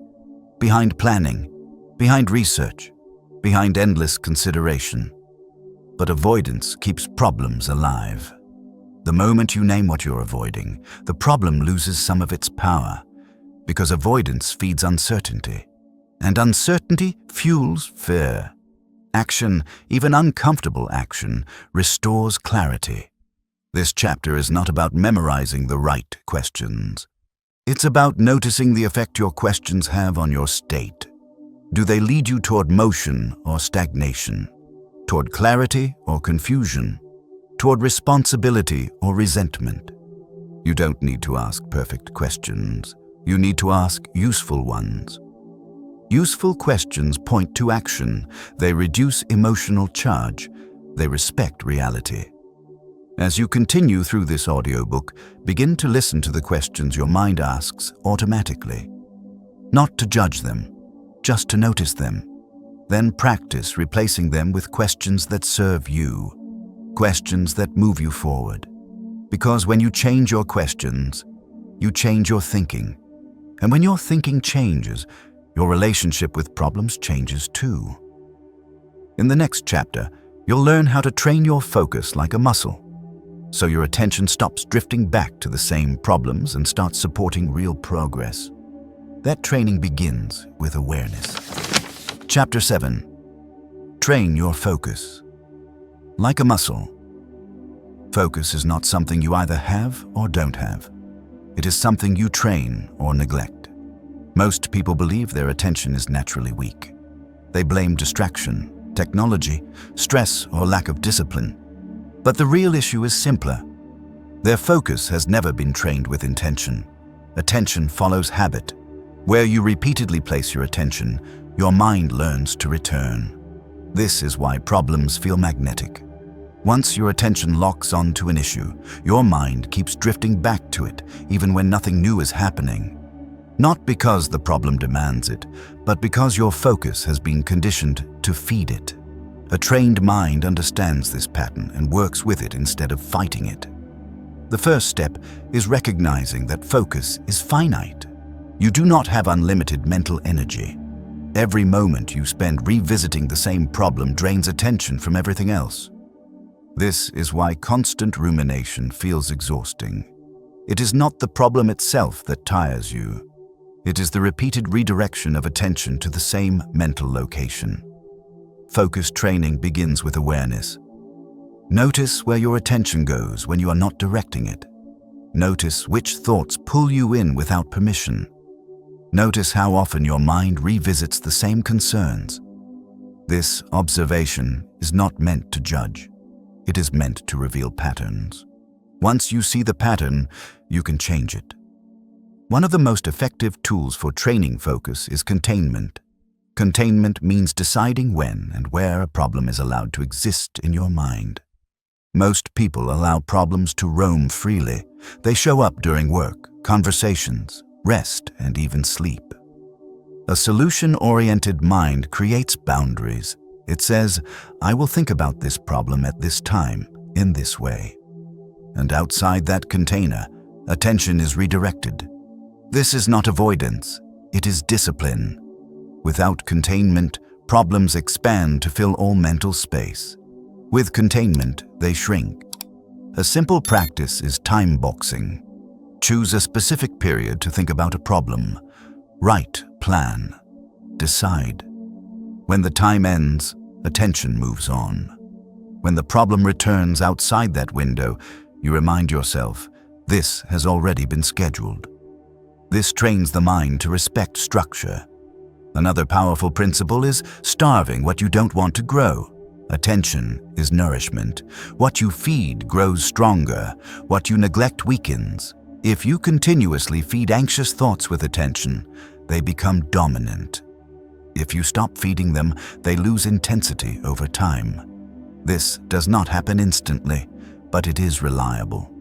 behind planning, behind research, behind endless consideration. But avoidance keeps problems alive. The moment you name what you're avoiding, the problem loses some of its power, because avoidance feeds uncertainty, and uncertainty fuels fear. Action, even uncomfortable action, restores clarity. This chapter is not about memorizing the right questions. It's about noticing the effect your questions have on your state. Do they lead you toward motion or stagnation? Toward clarity or confusion? Toward responsibility or resentment? You don't need to ask perfect questions. You need to ask useful ones. Useful questions point to action. They reduce emotional charge. They respect reality. As you continue through this audiobook, begin to listen to the questions your mind asks automatically. Not to judge them, just to notice them. Then practice replacing them with questions that serve you, questions that move you forward. Because when you change your questions, you change your thinking. And when your thinking changes, your relationship with problems changes too. In the next chapter, you'll learn how to train your focus like a muscle, so your attention stops drifting back to the same problems and starts supporting real progress. That training begins with awareness. Chapter 7. Train your focus. Like a muscle, focus is not something you either have or don't have. It is something you train or neglect. Most people believe their attention is naturally weak. They blame distraction, technology, stress, or lack of discipline. But the real issue is simpler. Their focus has never been trained with intention. Attention follows habit. Where you repeatedly place your attention, your mind learns to return. This is why problems feel magnetic. Once your attention locks onto an issue, your mind keeps drifting back to it, even when nothing new is happening. Not because the problem demands it, but because your focus has been conditioned to feed it. A trained mind understands this pattern and works with it instead of fighting it. The first step is recognizing that focus is finite. You do not have unlimited mental energy. Every moment you spend revisiting the same problem drains attention from everything else. This is why constant rumination feels exhausting. It is not the problem itself that tires you. It is the repeated redirection of attention to the same mental location. Focus training begins with awareness. Notice where your attention goes when you are not directing it. Notice which thoughts pull you in without permission. Notice how often your mind revisits the same concerns. This observation is not meant to judge. It is meant to reveal patterns. Once you see the pattern, you can change it. One of the most effective tools for training focus is containment. Containment means deciding when and where a problem is allowed to exist in your mind. Most people allow problems to roam freely. They show up during work, conversations, rest, and even sleep. A solution-oriented mind creates boundaries. It says, I will think about this problem at this time, in this way. And outside that container, attention is redirected. This is not avoidance, it is discipline. Without containment, problems expand to fill all mental space. With containment, they shrink. A simple practice is time boxing. Choose a specific period to think about a problem. Write, plan, decide. When the time ends, attention moves on. When the problem returns outside that window, you remind yourself, this has already been scheduled. This trains the mind to respect structure. Another powerful principle is starving what you don't want to grow. Attention is nourishment. What you feed grows stronger. What you neglect weakens. If you continuously feed anxious thoughts with attention, they become dominant. If you stop feeding them, they lose intensity over time. This does not happen instantly, but it is reliable.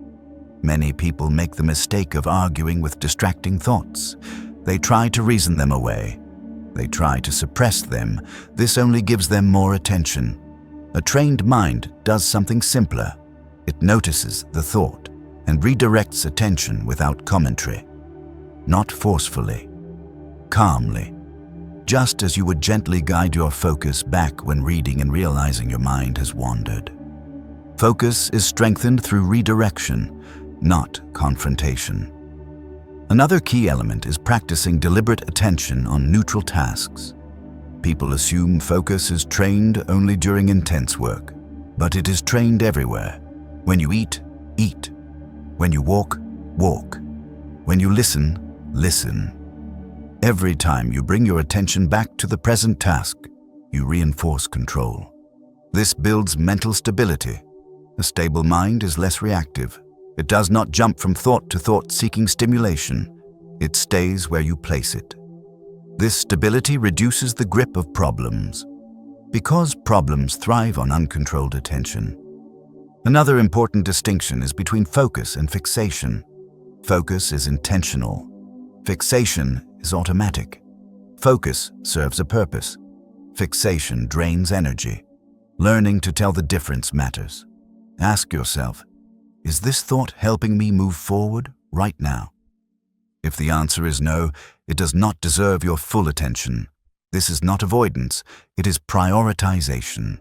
Many people make the mistake of arguing with distracting thoughts. They try to reason them away. They try to suppress them. This only gives them more attention. A trained mind does something simpler. It notices the thought and redirects attention without commentary. Not forcefully, calmly. Just as you would gently guide your focus back when reading and realizing your mind has wandered. Focus is strengthened through redirection, not confrontation. Another key element is practicing deliberate attention on neutral tasks. People assume focus is trained only during intense work, but it is trained everywhere. When you eat, eat. When you walk, walk. When you listen, listen. Every time you bring your attention back to the present task, you reinforce control. This builds mental stability. A stable mind is less reactive. It does not jump from thought to thought seeking stimulation. It stays where you place it. This stability reduces the grip of problems, because problems thrive on uncontrolled attention. Another important distinction is between focus and fixation. Focus is intentional. Fixation is automatic. Focus serves a purpose. Fixation drains energy. Learning to tell the difference matters. Ask yourself, is this thought helping me move forward right now? If the answer is no, it does not deserve your full attention. This is not avoidance, it is prioritization.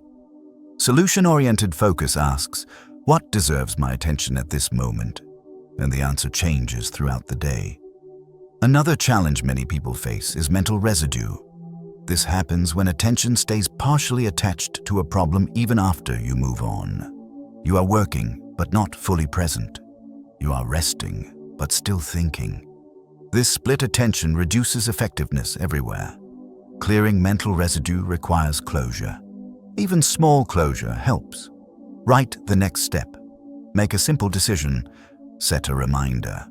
Solution-oriented focus asks, what deserves my attention at this moment? And the answer changes throughout the day. Another challenge many people face is mental residue. This happens when attention stays partially attached to a problem even after you move on. You are working, but not fully present. You are resting, but still thinking. This split attention reduces effectiveness everywhere. Clearing mental residue requires closure. Even small closure helps. Write the next step. Make a simple decision. Set a reminder.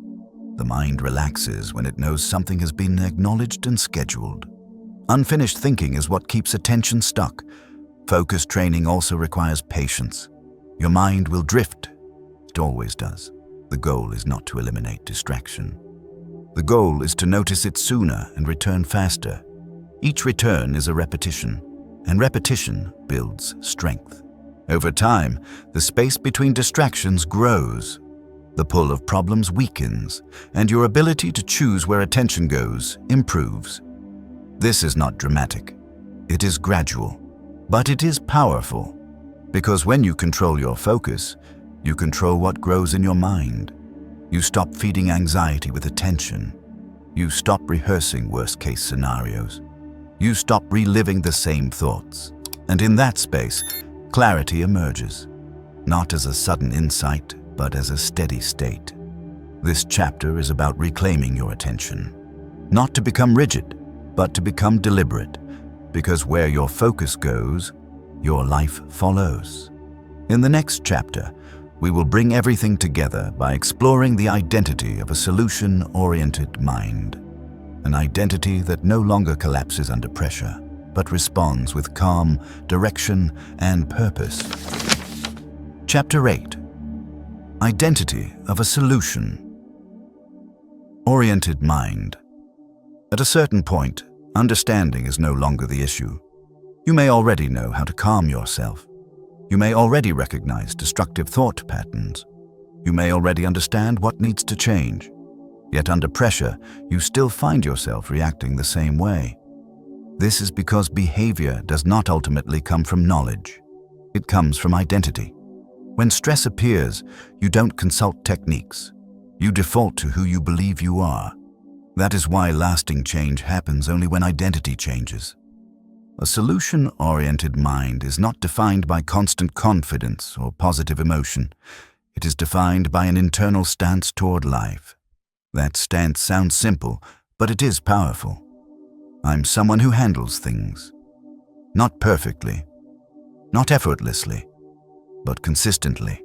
The mind relaxes when it knows something has been acknowledged and scheduled. Unfinished thinking is what keeps attention stuck. Focus training also requires patience. Your mind will drift. It always does. The goal is not to eliminate distraction. The goal is to notice it sooner and return faster. Each return is a repetition, and repetition builds strength. Over time, the space between distractions grows. The pull of problems weakens, and your ability to choose where attention goes improves. This is not dramatic. It is gradual, but it is powerful. Because when you control your focus, you control what grows in your mind. You stop feeding anxiety with attention. You stop rehearsing worst-case scenarios. You stop reliving the same thoughts. And in that space, clarity emerges, not as a sudden insight, but as a steady state. This chapter is about reclaiming your attention, not to become rigid, but to become deliberate, because where your focus goes, your life follows. In the next chapter, we will bring everything together by exploring the identity of a solution-oriented mind, an identity that no longer collapses under pressure, but responds with calm, direction, and purpose. Chapter 8. Identity of a solution-oriented mind. At a certain point, understanding is no longer the issue. You may already know how to calm yourself. You may already recognize destructive thought patterns. You may already understand what needs to change. Yet under pressure, you still find yourself reacting the same way. This is because behavior does not ultimately come from knowledge. It comes from identity. When stress appears, you don't consult techniques. You default to who you believe you are. That is why lasting change happens only when identity changes. A solution-oriented mind is not defined by constant confidence or positive emotion. It is defined by an internal stance toward life. That stance sounds simple, but it is powerful. I'm someone who handles things. Not perfectly, not effortlessly, but consistently.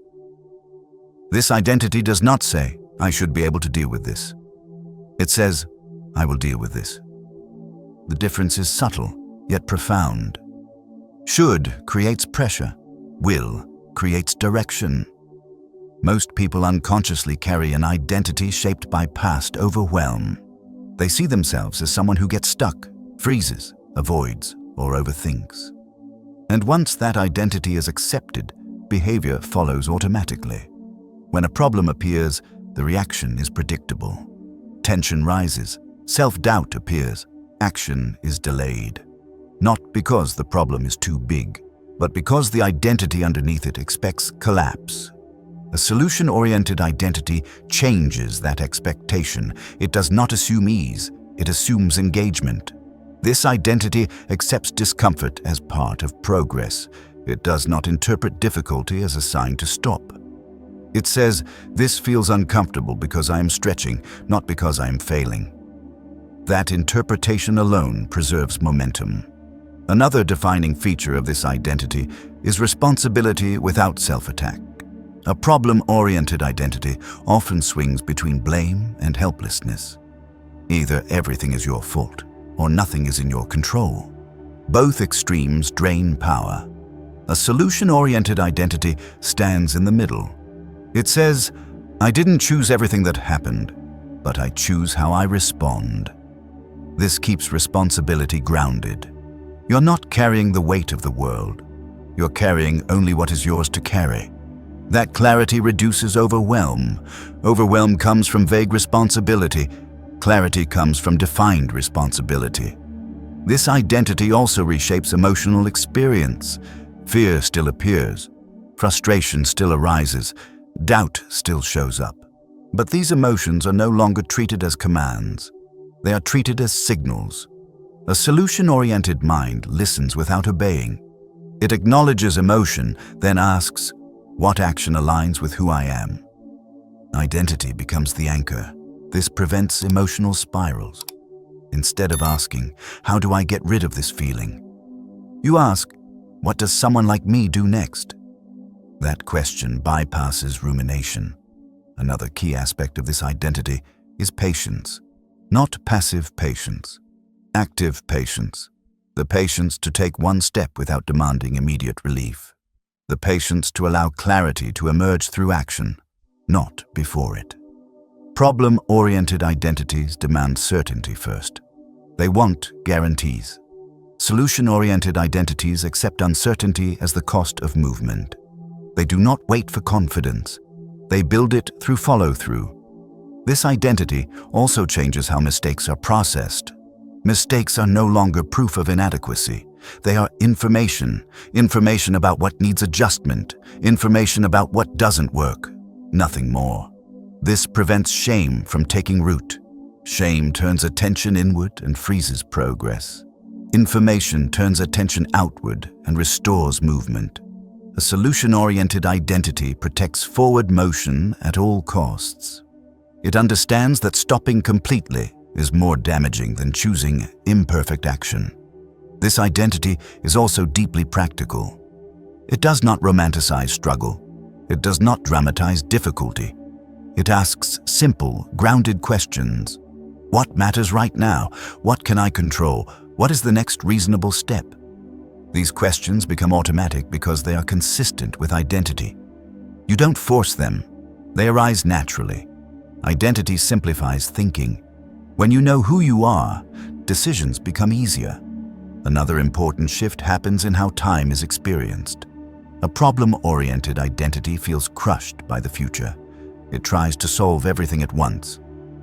This identity does not say, I should be able to deal with this. It says, I will deal with this. The difference is subtle, yet profound. Should creates pressure. Will creates direction. Most people unconsciously carry an identity shaped by past overwhelm. They see themselves as someone who gets stuck, freezes, avoids, or overthinks. And once that identity is accepted, behavior follows automatically. When a problem appears, the reaction is predictable. Tension rises, self-doubt appears, action is delayed. Not because the problem is too big, but because the identity underneath it expects collapse. A solution-oriented identity changes that expectation. It does not assume ease, it assumes engagement. This identity accepts discomfort as part of progress. It does not interpret difficulty as a sign to stop. It says, this feels uncomfortable because I am stretching, not because I am failing. That interpretation alone preserves momentum. Another defining feature of this identity is responsibility without self-attack. A problem-oriented identity often swings between blame and helplessness. Either everything is your fault, or nothing is in your control. Both extremes drain power. A solution-oriented identity stands in the middle. It says, I didn't choose everything that happened, but I choose how I respond. This keeps responsibility grounded. You're not carrying the weight of the world. You're carrying only what is yours to carry. That clarity reduces overwhelm. Overwhelm comes from vague responsibility. Clarity comes from defined responsibility. This identity also reshapes emotional experience. Fear still appears. Frustration still arises. Doubt still shows up. But these emotions are no longer treated as commands. They are treated as signals. A solution-oriented mind listens without obeying. It acknowledges emotion, then asks, what action aligns with who I am? Identity becomes the anchor. This prevents emotional spirals. Instead of asking, how do I get rid of this feeling? You ask, what does someone like me do next? That question bypasses rumination. Another key aspect of this identity is patience. Not passive patience, active patience. The patience to take one step without demanding immediate relief. The patience to allow clarity to emerge through action, not before it. Problem-oriented identities demand certainty first. They want guarantees. Solution-oriented identities accept uncertainty as the cost of movement. They do not wait for confidence. They build it through follow-through. This identity also changes how mistakes are processed. Mistakes are no longer proof of inadequacy. They are information about what needs adjustment, information about what doesn't work, nothing more. This prevents shame from taking root. Shame turns attention inward and freezes progress. Information turns attention outward and restores movement. A solution-oriented identity protects forward motion at all costs. It understands that stopping completely is more damaging than choosing imperfect action. This identity is also deeply practical. It does not romanticize struggle. It does not dramatize difficulty. It asks simple, grounded questions. What matters right now? What can I control? What is the next reasonable step? These questions become automatic because they are consistent with identity. You don't force them. They arise naturally. Identity simplifies thinking. When you know who you are, decisions become easier. Another important shift happens in how time is experienced. A problem-oriented identity feels crushed by the future. It tries to solve everything at once.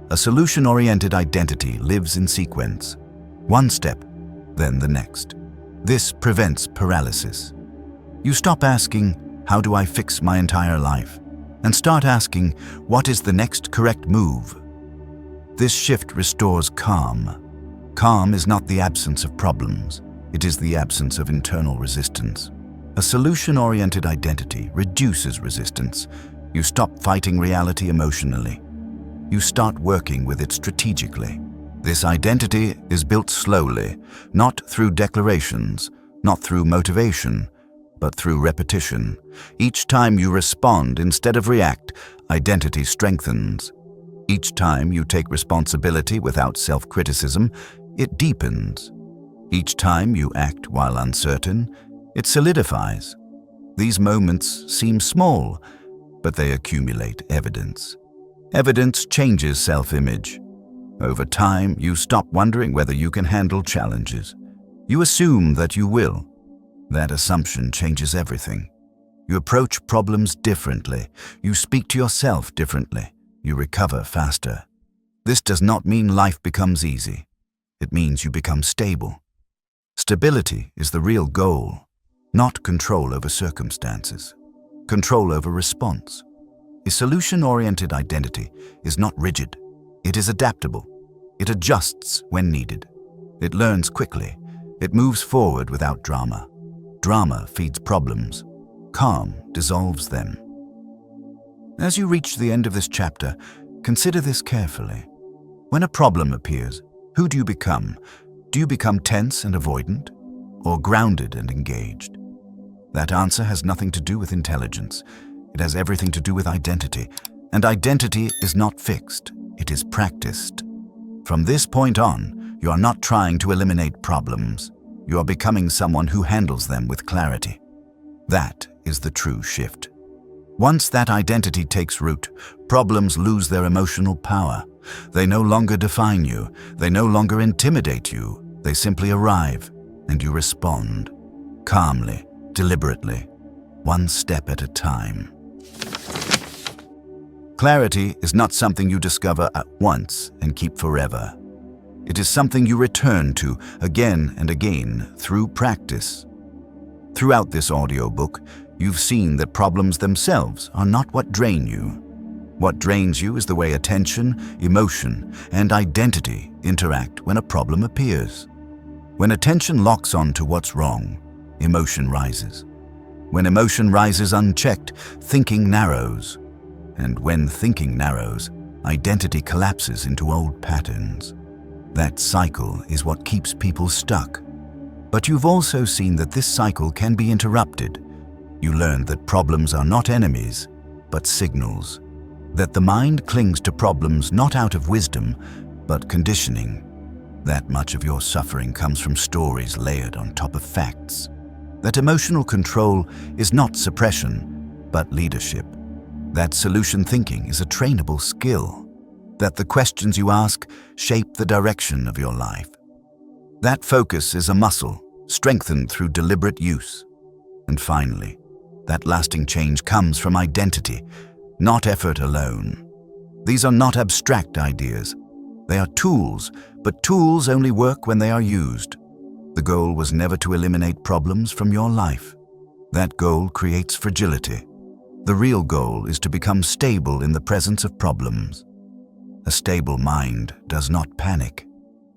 A solution-oriented identity lives in sequence. One step, then the next. This prevents paralysis. You stop asking, how do I fix my entire life? And start asking, what is the next correct move? This shift restores calm. Calm is not the absence of problems. It is the absence of internal resistance. A solution-oriented identity reduces resistance. You stop fighting reality emotionally. You start working with it strategically. This identity is built slowly, not through declarations, not through motivation, but through repetition. Each time you respond instead of react, identity strengthens. Each time you take responsibility without self-criticism, it deepens. Each time you act while uncertain, it solidifies. These moments seem small, but they accumulate evidence. Evidence changes self-image. Over time, you stop wondering whether you can handle challenges. You assume that you will. That assumption changes everything. You approach problems differently. You speak to yourself differently. You recover faster. This does not mean life becomes easy. It means you become stable. Stability is the real goal, not control over circumstances. Control over response. A solution-oriented identity is not rigid. It is adaptable. It adjusts when needed. It learns quickly. It moves forward without drama. Drama feeds problems. Calm dissolves them. As you reach the end of this chapter, consider this carefully. When a problem appears, who do you become? Do you become tense and avoidant, or grounded and engaged? That answer has nothing to do with intelligence. It has everything to do with identity. And identity is not fixed. It is practiced. From this point on, you are not trying to eliminate problems. You are becoming someone who handles them with clarity. That is the true shift. Once that identity takes root, problems lose their emotional power. They no longer define you. They no longer intimidate you. They simply arrive, and you respond. Calmly, deliberately, one step at a time. Clarity is not something you discover at once and keep forever. It is something you return to again and again through practice. Throughout this audiobook, you've seen that problems themselves are not what drain you. What drains you is the way attention, emotion, and identity interact when a problem appears. When attention locks on to what's wrong, emotion rises. When emotion rises unchecked, thinking narrows. And when thinking narrows, identity collapses into old patterns. That cycle is what keeps people stuck. But you've also seen that this cycle can be interrupted. You learned that problems are not enemies, but signals. That the mind clings to problems not out of wisdom, but conditioning. That much of your suffering comes from stories layered on top of facts. That emotional control is not suppression, but leadership. That solution thinking is a trainable skill. That the questions you ask shape the direction of your life. That focus is a muscle, strengthened through deliberate use. And finally, that lasting change comes from identity, not effort alone. These are not abstract ideas. They are tools, but tools only work when they are used. The goal was never to eliminate problems from your life. That goal creates fragility. The real goal is to become stable in the presence of problems. A stable mind does not panic.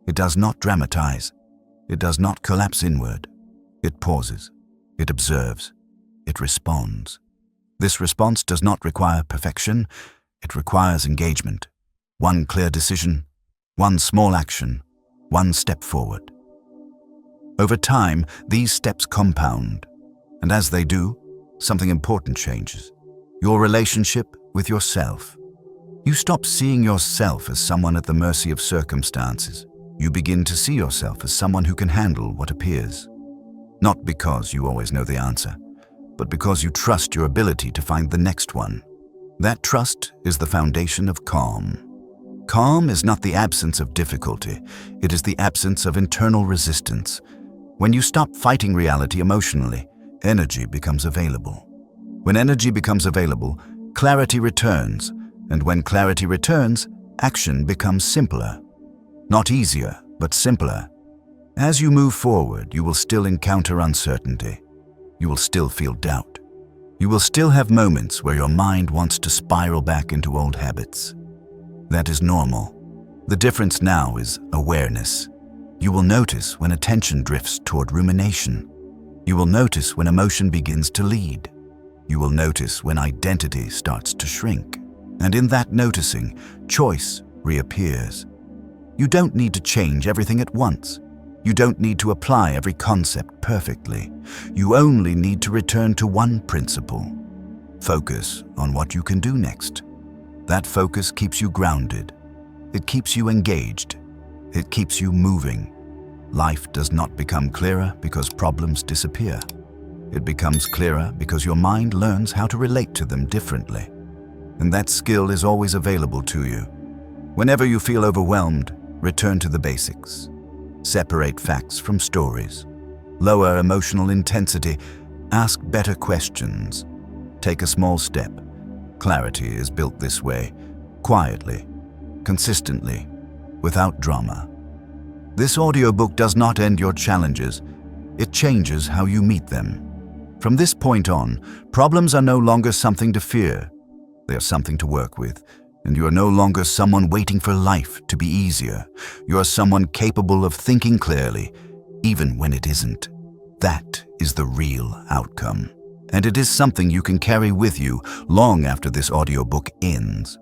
It does not dramatize. It does not collapse inward. It pauses. It observes. It responds. This response does not require perfection. It requires engagement. One clear decision, one small action, one step forward. Over time, these steps compound, and as they do, something important changes. Your relationship with yourself. You stop seeing yourself as someone at the mercy of circumstances. You begin to see yourself as someone who can handle what appears. Not because you always know the answer, but because you trust your ability to find the next one. That trust is the foundation of calm. Calm is not the absence of difficulty. It is the absence of internal resistance. When you stop fighting reality emotionally, energy becomes available. When energy becomes available, clarity returns, and when clarity returns, action becomes simpler. Not easier, but simpler. As you move forward, you will still encounter uncertainty. You will still feel doubt. You will still have moments where your mind wants to spiral back into old habits. That is normal. The difference now is awareness. You will notice when attention drifts toward rumination. You will notice when emotion begins to lead. You will notice when identity starts to shrink. And in that noticing, choice reappears. You don't need to change everything at once. You don't need to apply every concept perfectly. You only need to return to one principle. Focus on what you can do next. That focus keeps you grounded. It keeps you engaged. It keeps you moving. Life does not become clearer because problems disappear. It becomes clearer because your mind learns how to relate to them differently. And that skill is always available to you. Whenever you feel overwhelmed, return to the basics. Separate facts from stories. Lower emotional intensity. Ask better questions. Take a small step. Clarity is built this way, quietly, consistently, without drama. This audiobook does not end your challenges. It changes how you meet them. From this point on, problems are no longer something to fear. They are something to work with. And you are no longer someone waiting for life to be easier. You are someone capable of thinking clearly, even when it isn't. That is the real outcome. And it is something you can carry with you long after this audiobook ends.